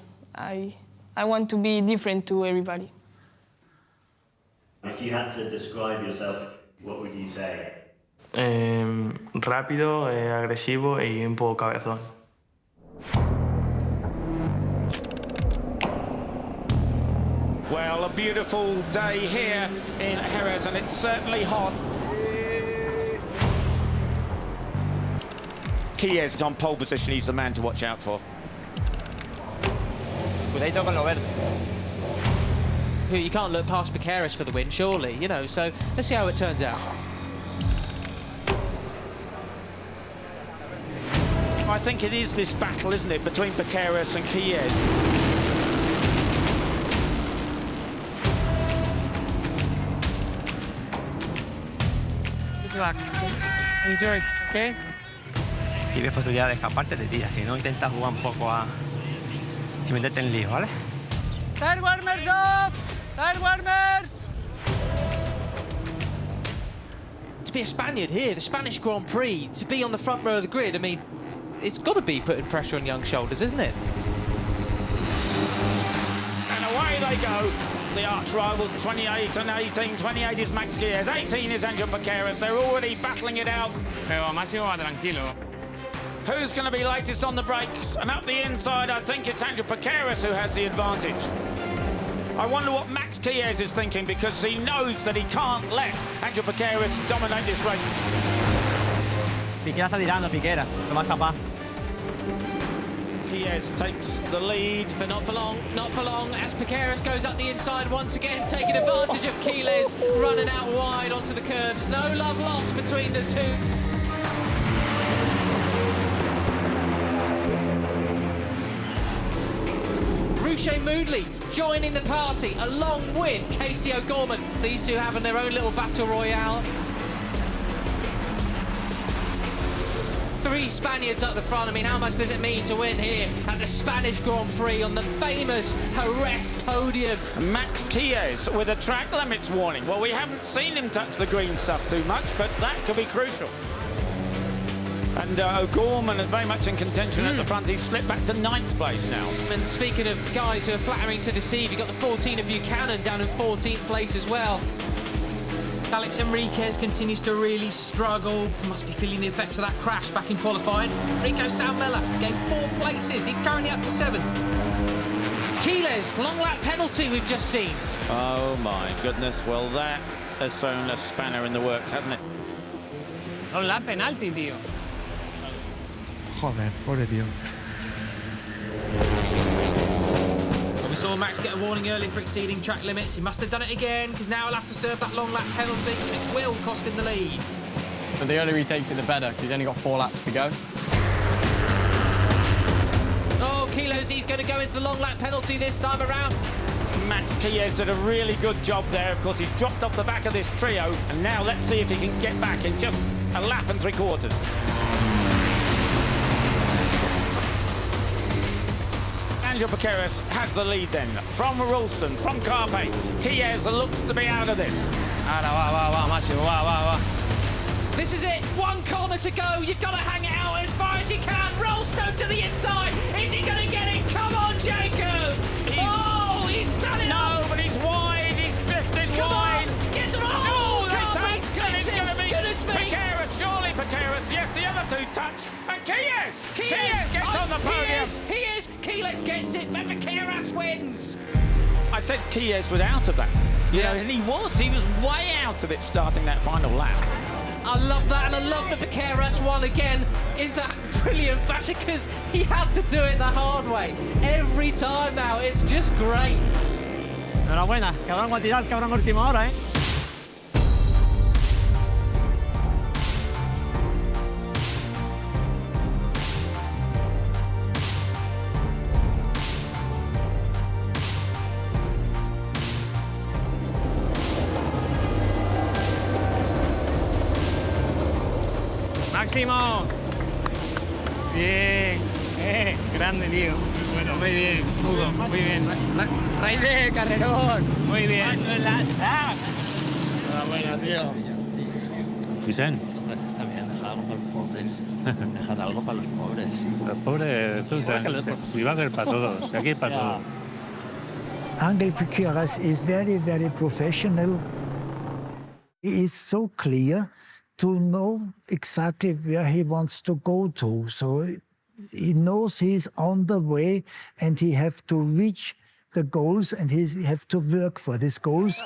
[SPEAKER 7] I want to be different to everybody.
[SPEAKER 17] If you had to describe yourself, what would you say?
[SPEAKER 24] Rápido, agresivo y un poco cabezón.
[SPEAKER 3] Well, a beautiful day here in Jerez, and it's certainly hot. Quiles is on pole position. He's the man to watch out for.
[SPEAKER 1] Cuidado con lo verde. You can't look past Piqueras for the win, surely, you know, so let's see how it turns out.
[SPEAKER 3] I think it is this battle, isn't it, between Piqueras and Quiles.
[SPEAKER 1] Good luck. How you doing? Okay?
[SPEAKER 12] tienes posibilidad de escaparte, te tiras. Si no, intenta jugar un poco sin meterte en lío, ¿vale?
[SPEAKER 16] Tire warmers off! Tire warmers!
[SPEAKER 1] To be a Spaniard here, the Spanish Grand Prix, to be on the front row of the grid, I mean, it's got to be putting pressure on young shoulders, isn't it?
[SPEAKER 3] And away they go. The arch rivals 28 and 18. 28 is Max Gears, 18 is Angel Paqueras. They're already battling it out.
[SPEAKER 19] Pero Máximo va tranquilo.
[SPEAKER 3] Who's going to be latest on the brakes? And up the inside, I think it's Angel Paqueras who has the advantage. I wonder what Max Gears is thinking, because he knows that he can't let Angel Paqueras dominate this race.
[SPEAKER 12] Piquera está tirando, Piquera. No va a escapar.
[SPEAKER 3] Gears takes the lead.
[SPEAKER 1] But not for long, not for long, as Paqueras goes up the inside once again, taking advantage of Quiles running out wide onto the curbs. No love lost between the two. Rouchet Moodley joining the party along with Casey O'Gorman. These two having their own little battle royale. 3 Spaniards up the front. I mean, how much does it mean to win here at the Spanish Grand Prix on the famous Jerez podium?
[SPEAKER 3] Max Gears with a track limits warning. Well, we haven't seen him touch the green stuff too much, but that could be crucial. And O'Gorman is very much in contention at the front. He's slipped back to 9th place now.
[SPEAKER 1] And speaking of guys who are flattering to deceive, you've got the 14 of Buchanan down in 14th place as well. Alex Enriquez continues to really struggle. Must be feeling the effects of that crash back in qualifying. Rico Salmella gained 4 places. He's currently up to 7th. Quiles, long lap penalty we've just seen.
[SPEAKER 3] Oh my goodness, well that has thrown a spanner in the works, hasn't it?
[SPEAKER 16] Long lap penalty, tío.
[SPEAKER 8] Joder, pobre tío.
[SPEAKER 1] We saw Max get a warning earlier for exceeding track limits. He must have done it again, because now he'll have to serve that long lap penalty, and it will cost him the lead.
[SPEAKER 20] But the earlier he takes it, the better, because he's only got 4 laps to go.
[SPEAKER 1] Oh, Quiles, he's going to go into the long lap penalty this time around.
[SPEAKER 3] Max Gears did a really good job there. Of course, he's dropped off the back of this trio, and now let's see if he can get back in just a lap and 3/4. Angel Paqueras has the lead then, from Ralston, from Carpe. Quiles looks to be out of this.
[SPEAKER 16] Va, Máximo, va.
[SPEAKER 1] This is it, 1 corner to go. You've got to hang it out as far as you can. Ralston to the inside. Is he going to get it? Come on, Jacob. He's set it up.
[SPEAKER 3] No, but he's wide. He's drifted
[SPEAKER 1] Come
[SPEAKER 3] wide.
[SPEAKER 1] on, get the
[SPEAKER 3] And it's going to be Paqueras, surely Paqueras. Yes, the other 2 touched. And Quiles gets on the podium.
[SPEAKER 1] He is. Quiles gets it, but Paqueras wins.
[SPEAKER 3] I said Quiles was out of that. Yeah, and he was way out of it starting that final lap.
[SPEAKER 1] I love that, and I love that Paqueras won again in that brilliant fashion, because he had to do it the hard way. Every time now, it's just great.
[SPEAKER 12] Enhorabuena, cabrón, va a tirar, cabrón, última hora, ¿eh?
[SPEAKER 16] Máximo. Bien. Grande, tío. Bueno, muy bien, Hugo, muy bien. Raide, carrerón. Muy bien. Enhorabuena, tío.
[SPEAKER 23] Vicent.
[SPEAKER 21] Está bien, dejar algo para los pobres. Dejar algo para los pobres.
[SPEAKER 23] Los pobres, tú, si va a haber para todos, aquí hay para todos.
[SPEAKER 22] Angel Paqueras is very, very professional. He is so clear to know exactly where he wants to go to. So he knows he's on the way and he has to reach the goals and he has to work for these goals.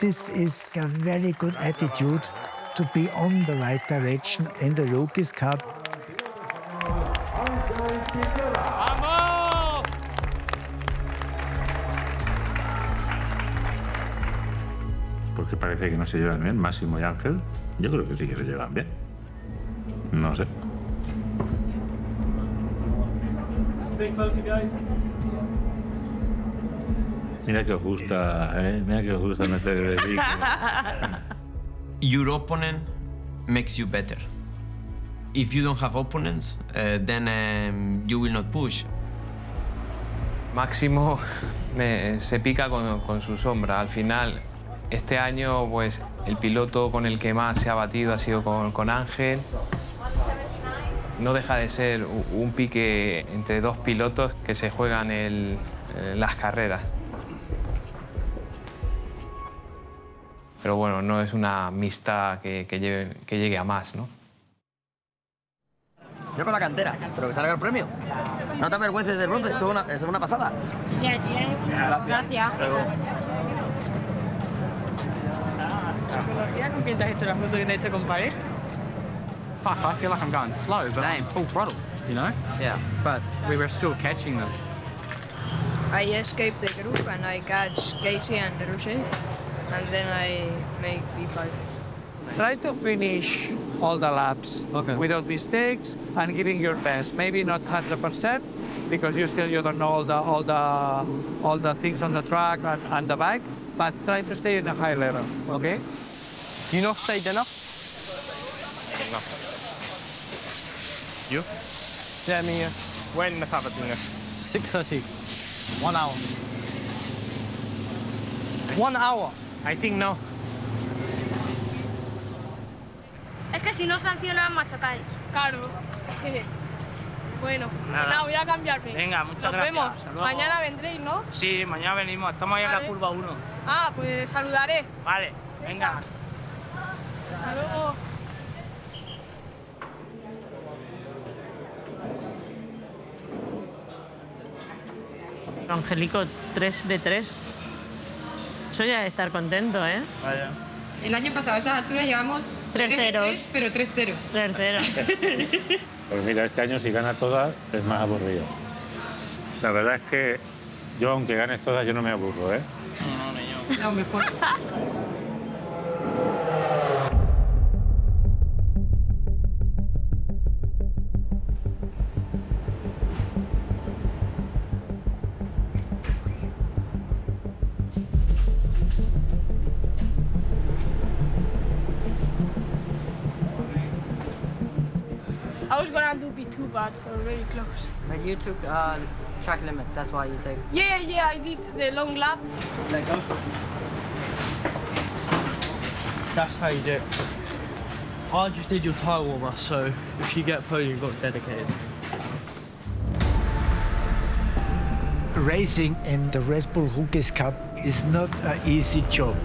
[SPEAKER 22] This is a very good attitude to be on the right direction in the Rookies Cup.
[SPEAKER 23] Porque parece que no se llevan bien, Máximo y Ángel. Yo creo que sí que se llevan bien. No sé. Mira que os gusta, Mira que os gusta meter el dedico.
[SPEAKER 26] Your opponent makes you better. If you don't have opponents, then you will not push.
[SPEAKER 2] Máximo se pica con su sombra. Al final, este año, pues, el piloto con el que más se ha batido ha sido con Ángel. No deja de ser un pique entre dos pilotos que se juegan las carreras. Pero bueno, no es una amistad que llegue a más, ¿no?
[SPEAKER 9] Yo con la cantera, pero que salga el premio. No te avergüences del bronce, esto es una pasada.
[SPEAKER 4] Gracias. ¿Con quién te has hecho la foto que te has hecho con Paris?
[SPEAKER 13] Fuck, I feel like I'm going slow, but I'm full throttle, you know?
[SPEAKER 9] Yeah.
[SPEAKER 13] But we were still catching them.
[SPEAKER 5] I escaped the group and I catch Casey and Roger, and then I make P5.
[SPEAKER 8] Try to finish all the laps without mistakes and giving your best. Maybe not 100% because you don't know all the things on the track and the bike, but try to stay in a high level. Okay?
[SPEAKER 20] You not stayed enough?
[SPEAKER 13] No. You?
[SPEAKER 20] Yeah, me.
[SPEAKER 13] When estaba teniendo?
[SPEAKER 20] 6:30. 1 hour. 1 hour.
[SPEAKER 13] I think no.
[SPEAKER 7] Es que si no sancionan, machacáis.
[SPEAKER 10] Claro. Bueno,
[SPEAKER 13] Nada.
[SPEAKER 10] voy a cambiarme.
[SPEAKER 13] Venga, muchas
[SPEAKER 10] Nos
[SPEAKER 13] gracias.
[SPEAKER 10] vemos.
[SPEAKER 13] Hasta luego.
[SPEAKER 10] Mañana vendréis, ¿no?
[SPEAKER 13] Sí, mañana venimos. Estamos ahí en
[SPEAKER 10] Vale.
[SPEAKER 13] la curva 1.
[SPEAKER 10] Ah, pues saludaré.
[SPEAKER 13] Vale, venga.
[SPEAKER 10] Hasta luego.
[SPEAKER 4] Angelico, 3 de 3. Eso ya es estar contento, ¿eh?
[SPEAKER 13] Vaya.
[SPEAKER 4] El año pasado a estas alturas llevamos 3 ceros. Pero 3 ceros. 3 ceros.
[SPEAKER 23] Pues mira, este año si gana todas es más aburrido. La verdad es que yo, aunque ganes todas, yo no me aburro, ¿eh?
[SPEAKER 13] No, ni yo.
[SPEAKER 4] No, mejor.
[SPEAKER 10] I was gonna do P2, but we're very close.
[SPEAKER 9] But you took track limits, that's why you take.
[SPEAKER 10] Yeah, I did the long lap.
[SPEAKER 9] Let go.
[SPEAKER 11] That's how you do it. I just did your tyre warmer, so if you get a podium, you've got dedicated.
[SPEAKER 22] Racing in the Red Bull Rookies Cup is not an easy job.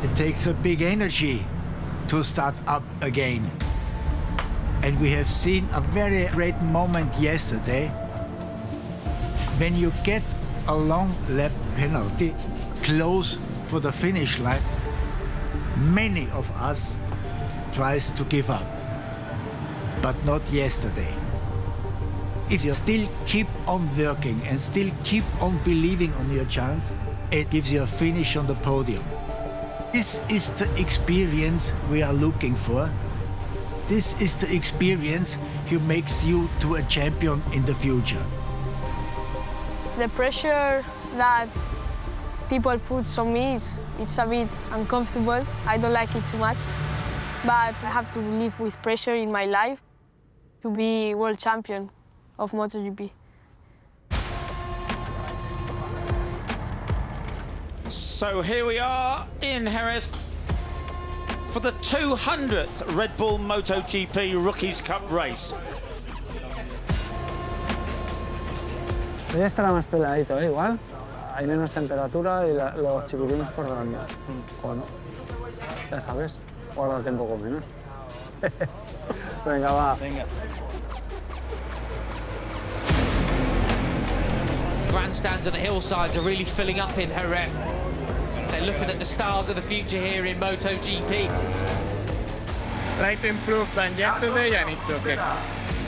[SPEAKER 22] It takes a big energy to start up again. And we have seen a very great moment yesterday when you get a long lap penalty close for the finish line. Many of us tries to give up, but not yesterday. If you still keep on working and still keep on believing on your chance, it gives you a finish on the podium. This is the experience we are looking for. This is the experience who makes you to a champion in the future.
[SPEAKER 7] The pressure that people put on me, it's a bit uncomfortable. I don't like it too much. But I have to live with pressure in my life to be world champion of MotoGP.
[SPEAKER 3] So here we are in Jerez for the 200th Red Bull MotoGP Rookies Cup race.
[SPEAKER 14] Hoy estará más peladito, ¿eh? Igual. Hay menos temperatura y los chiquitines por delante. Bueno, ya sabes, guárdate un poco menos. Venga, va.
[SPEAKER 13] Venga.
[SPEAKER 1] Grandstands and the hillsides are really filling up in Jerez. They're looking at the stars of the future here in MotoGP.
[SPEAKER 19] Try to improve than yesterday and it's okay.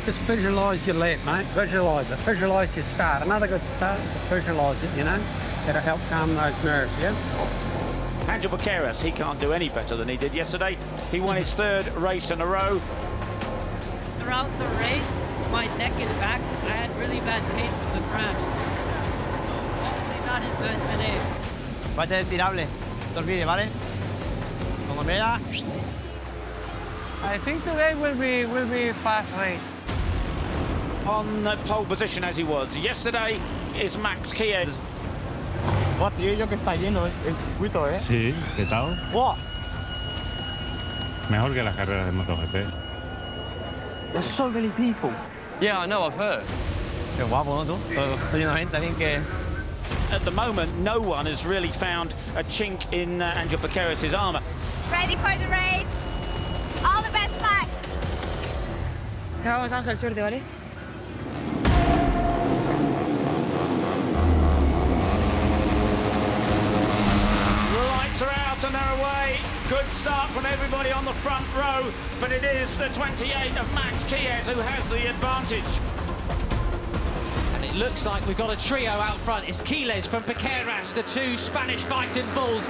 [SPEAKER 14] Just visualise your lap, mate. Visualise it. Visualise your start. Another good start. Just visualise it, you know. It'll help calm those nerves, yeah?
[SPEAKER 3] Angel, he can't do any better than he did yesterday. He won his third race in a row.
[SPEAKER 4] Throughout the race, my neck and back, I had really bad pain from the crash. Hopefully not as bad today.
[SPEAKER 9] Bate tirable. No te olvides, ¿vale? Como mira.
[SPEAKER 14] I think today will be fast race.
[SPEAKER 3] On the pole position as he was yesterday is Max Kies.
[SPEAKER 19] What, tío, yo que está lleno el circuito, ¿eh?
[SPEAKER 23] Sí, ¿qué tal?
[SPEAKER 19] ¡Wow!
[SPEAKER 23] Mejor que las carreras de MotoGP.
[SPEAKER 11] There's so many people. Yeah, I know, I've heard.
[SPEAKER 12] Qué guapo, ¿no tú? Está lleno de gente también que...
[SPEAKER 3] At the moment, no one has really found a chink in Angel Piqueras' armour.
[SPEAKER 10] Ready for the race. All the best luck.
[SPEAKER 7] Vamos, Ángel, suerte, ¿vale?
[SPEAKER 3] Lights are out and they're away. Good start from everybody on the front row, but it is the 28 of Max Kies who has the advantage.
[SPEAKER 6] And it looks like we've got a trio out front. It's Quiles from Piqueras, the two Spanish fighting bulls.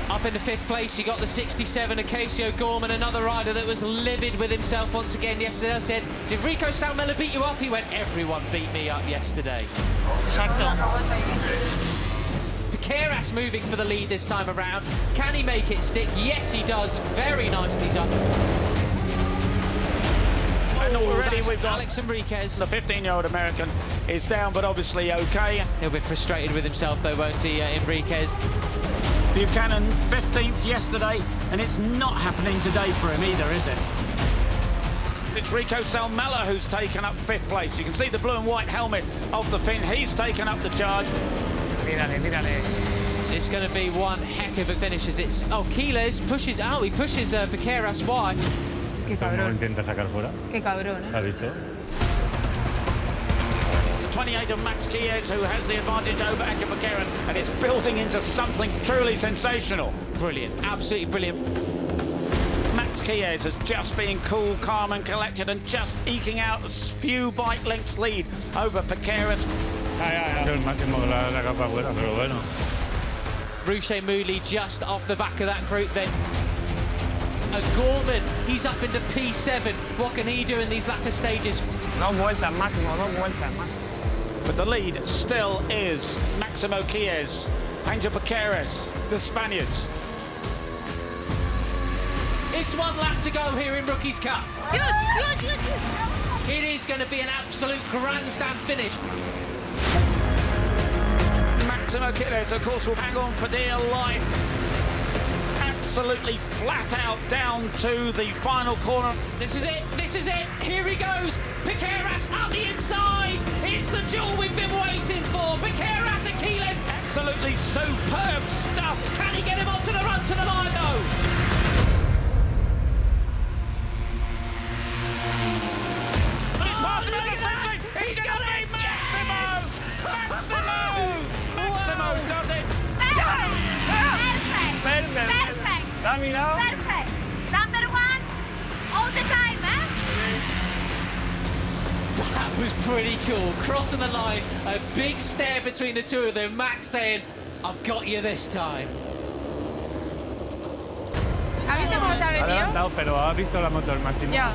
[SPEAKER 6] Up in the 5th place, you got the 67, Acacio Gorman, another rider that was livid with himself once again yesterday. I said, did Rico Salmela beat you up? He went, everyone beat me up yesterday. Piqueras moving for the lead this time around. Can he make it stick? Yes, he does. Very nicely done.
[SPEAKER 3] And already we've got
[SPEAKER 6] Alex Enriquez.
[SPEAKER 3] The 15-year-old American is down, but obviously okay.
[SPEAKER 6] He'll be frustrated with himself though, won't he, Enriquez?
[SPEAKER 3] Buchanan 15th yesterday, and it's not happening today for him either, is it? It's Rico Salmela who's taken up 5th place. You can see the blue and white helmet of the Finn. He's taken up the charge.
[SPEAKER 6] Mírale, mírale. It's going to be one heck of a finish as it's... Oh, Quiles pushes out. He pushes Piqueras wide.
[SPEAKER 4] Qué
[SPEAKER 23] ¿Cómo
[SPEAKER 4] cabrón.
[SPEAKER 23] intenta sacar fuera?
[SPEAKER 4] Qué cabrón,
[SPEAKER 23] ¿Has visto?
[SPEAKER 3] It's the 28 of Max Kies who has the advantage over Angel Piqueras, and it's building into something truly sensational.
[SPEAKER 6] Brilliant, absolutely brilliant.
[SPEAKER 3] Max Kies has just been cool, calm and collected and just eking out a few bike lengths lead over Piqueras.
[SPEAKER 23] El máximo que la capa fuera, pero bueno.
[SPEAKER 6] Rouchet Moodley just off the back of that group then. Gorman, he's up into P7. What can he do in these latter stages?
[SPEAKER 19] Dos vueltas, Máximo, dos vueltas más.
[SPEAKER 3] But the lead still is Maximo Kies, Angel Piqueras, the Spaniards.
[SPEAKER 6] It's one lap to go here in Rookies Cup. It is going to be an absolute grandstand finish.
[SPEAKER 3] Maximo Kies, of course, will hang on for dear life. Absolutely flat out down to the final corner.
[SPEAKER 6] This is it, this is it. Here he goes. Piqueras up the inside. It's the duel we've been waiting for. Piqueras and Quiles.
[SPEAKER 3] Absolutely superb stuff.
[SPEAKER 6] Can he get him onto the run to the line though?
[SPEAKER 3] He's passed him in the century. He's going to beat Maximo.
[SPEAKER 6] Yes!
[SPEAKER 3] Maximo. Maximo does it.
[SPEAKER 10] Perfect. Perfect. Number 1 all the time, eh?
[SPEAKER 6] That was pretty cool. Crossing the line, a big stare between the two of them. Max saying, I've got you this time.
[SPEAKER 4] ¿Has visto cómo se ha metido?
[SPEAKER 19] Adelantado, pero has visto la moto del Máximo.
[SPEAKER 4] Ya.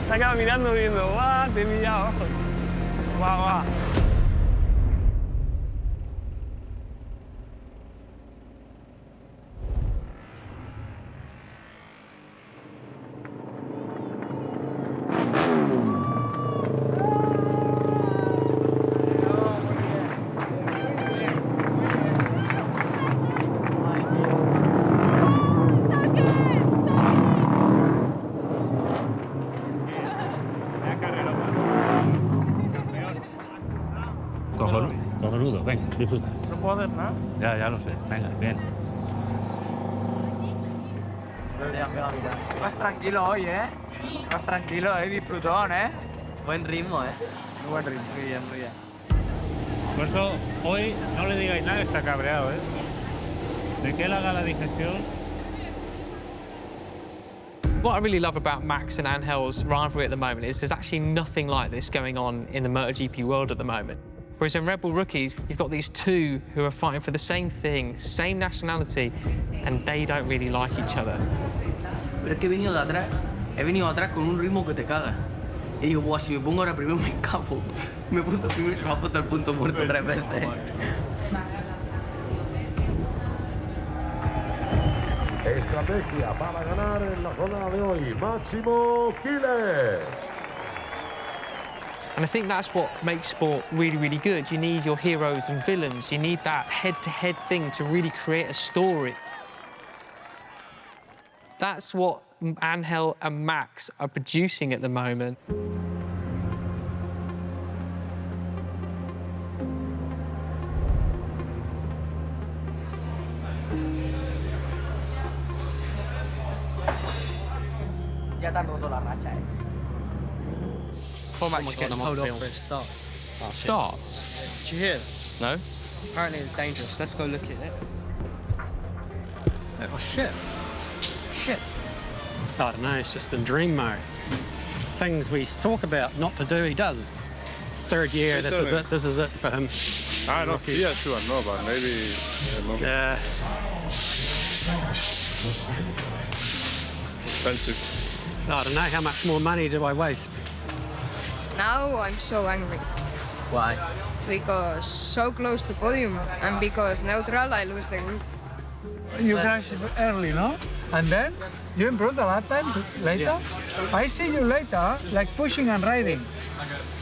[SPEAKER 19] Se ha quedado mirando diciendo, guau, te he pillado. Guau, guau.
[SPEAKER 23] Cojonudo, ven, disfruta.
[SPEAKER 19] No puedo hacer nada.
[SPEAKER 23] Ya lo sé. Venga, bien.
[SPEAKER 19] Vas tranquilo hoy, ¿eh? Vas tranquilo, disfrutón, ¿eh?
[SPEAKER 9] Buen ritmo, ¿eh?
[SPEAKER 19] Muy buen ritmo, muy bien, muy bien.
[SPEAKER 23] Por eso, hoy no le digáis nada, está cabreado, ¿eh? De que él haga la digestión.
[SPEAKER 1] What I really love about Max and Angel's rivalry at the moment is there's actually nothing like this going on in the MotoGP world at the moment. Whereas in Red Bull Rookies, you've got these two who are fighting for the same thing, same nationality, and they don't really like each other.
[SPEAKER 9] Pero es que he venido atrás con un ritmo que te cagas. Y digo, buah, si me pongo ahora primero me escapo. Me he puesto primero y se me ha puesto el punto muerto 3 veces.
[SPEAKER 15] Estrategia para ganar en la jornada de hoy, Maximo Quiles.
[SPEAKER 1] And I think that's what makes sport really, really good. You need your heroes and villains. You need that head-to-head thing to really create a story. That's what Angel and Max are producing at the moment.
[SPEAKER 9] Ya te han roto la racha,
[SPEAKER 11] Poor Max getting told off for his starts.
[SPEAKER 1] Starts?
[SPEAKER 11] Did you hear?
[SPEAKER 1] No.
[SPEAKER 11] Apparently it's dangerous. Let's go look at it.
[SPEAKER 14] Oh, shit. Shit. I don't know, it's just in dream mode. Things we talk about not to do, he does. It's third year, this is it for him.
[SPEAKER 15] I don't know, yeah, sure, no, but maybe...
[SPEAKER 14] Yeah.
[SPEAKER 15] Expensive.
[SPEAKER 14] I don't know, how much more money do I waste?
[SPEAKER 5] Now I'm so angry.
[SPEAKER 9] Why?
[SPEAKER 5] Because so close to podium and because neutral I lose the group.
[SPEAKER 8] You guys early, no? And then you improve the lap times later? Yeah. I see you later, like pushing and riding.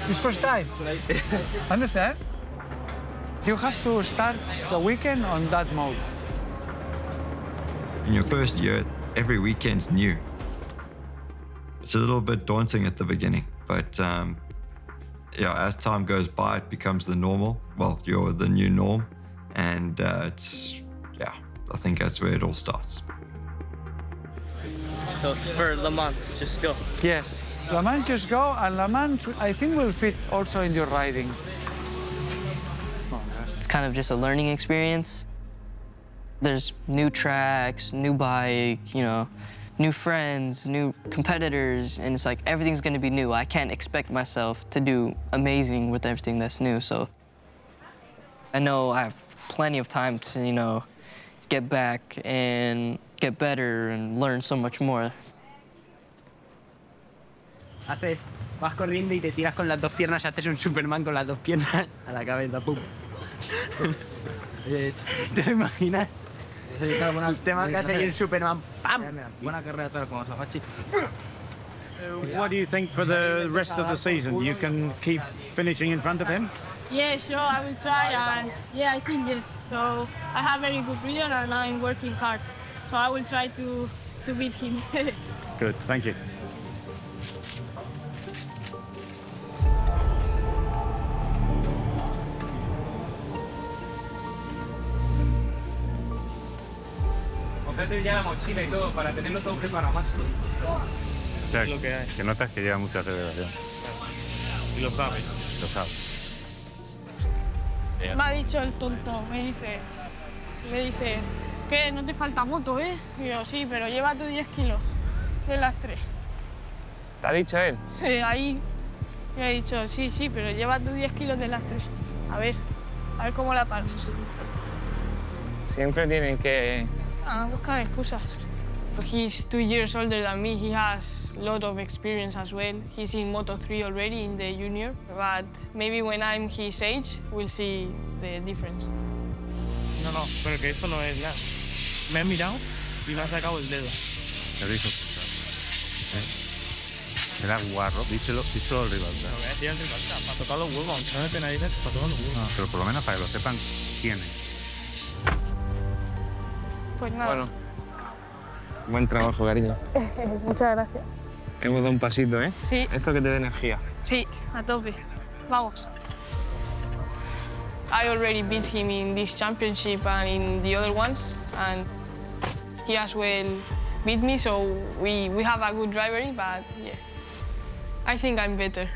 [SPEAKER 8] It's first time. Understand? You have to start the weekend on that mode.
[SPEAKER 16] In your first year, every weekend's new. It's a little bit daunting at the beginning, but yeah, as time goes by, it becomes the normal. Well, you're the new norm, and yeah, I think that's where it all starts.
[SPEAKER 11] So for Le Mans, just go.
[SPEAKER 8] Yes, Le Mans just go, and Le Mans I think will fit also in your riding.
[SPEAKER 17] It's kind of just a learning experience. There's new tracks, new bike, you know, new friends, new competitors, and it's like everything's gonna be new. I can't expect myself to do amazing with everything that's new, so I know I have plenty of time to, you know, get back and get better and learn so much more.
[SPEAKER 9] Vas corriendo y te tiras con las dos piernas, haces un Superman con las dos piernas a la cabeza, pum. ¿Te lo imaginas? Te marcas ahí un Superman, ¡pam!
[SPEAKER 11] Buena carrera tal como Safachi.
[SPEAKER 3] What do you think for the rest of the season? You can keep finishing in front of him?
[SPEAKER 7] Yeah, sure, I will try, and yeah, I think yes. So I have very good vision and I'm working hard. So I will try to beat him.
[SPEAKER 3] Good, thank you.
[SPEAKER 2] Cógete ya la mochila y todo para tenerlo todo preparado, Max.
[SPEAKER 23] O sea,
[SPEAKER 11] Lo que hay.
[SPEAKER 23] que notas que lleva mucha aceleración.
[SPEAKER 11] Y lo sabes.
[SPEAKER 23] Lo sabes.
[SPEAKER 7] Me ha dicho el tonto, me dice, ¿qué? No te falta moto, ¿eh? Y yo, sí, pero lleva tú 10 kilos de las 3.
[SPEAKER 13] ¿Te ha dicho él?
[SPEAKER 7] Sí, ahí me ha dicho, sí, pero lleva tú 10 kilos de las 3. A ver cómo la paras.
[SPEAKER 13] Siempre tienen que...
[SPEAKER 7] buscar excusas. He's 2 years older than me. He has a lot of experience as well. He's in Moto3 already in the junior. But maybe when I'm his age, we'll see the difference.
[SPEAKER 11] No, pero que esto no es nada. Me has mirado y me has sacado el dedo.
[SPEAKER 23] Te dijo. Era guarro. Díselo al rival.
[SPEAKER 11] No voy a decir al rival, para tocar los huevos, aunque no me penalices, para tocar los huevos.
[SPEAKER 23] Pero por lo menos para que lo sepan quién es.
[SPEAKER 7] Pues nada.
[SPEAKER 13] Bueno, buen trabajo, cariño.
[SPEAKER 7] Muchas gracias.
[SPEAKER 13] Hemos dado un pasito, ¿eh?
[SPEAKER 7] Sí.
[SPEAKER 13] Esto que te dé energía.
[SPEAKER 7] Sí, a tope. Vamos. I already beat him in this championship and in the other ones, and he as well beat me, so we have a good rivalry, but yeah, I think I'm better.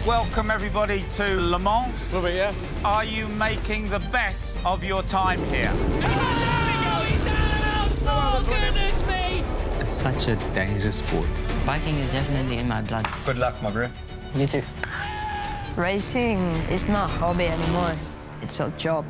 [SPEAKER 3] Welcome everybody to Le Mans. Love it, yeah. Are you making the best of your time here?
[SPEAKER 6] Oh, goodness me!
[SPEAKER 18] It's such a dangerous sport.
[SPEAKER 17] Biking is definitely in my blood.
[SPEAKER 16] Good luck, my bro.
[SPEAKER 17] You too.
[SPEAKER 5] Racing is not a hobby anymore. It's a job.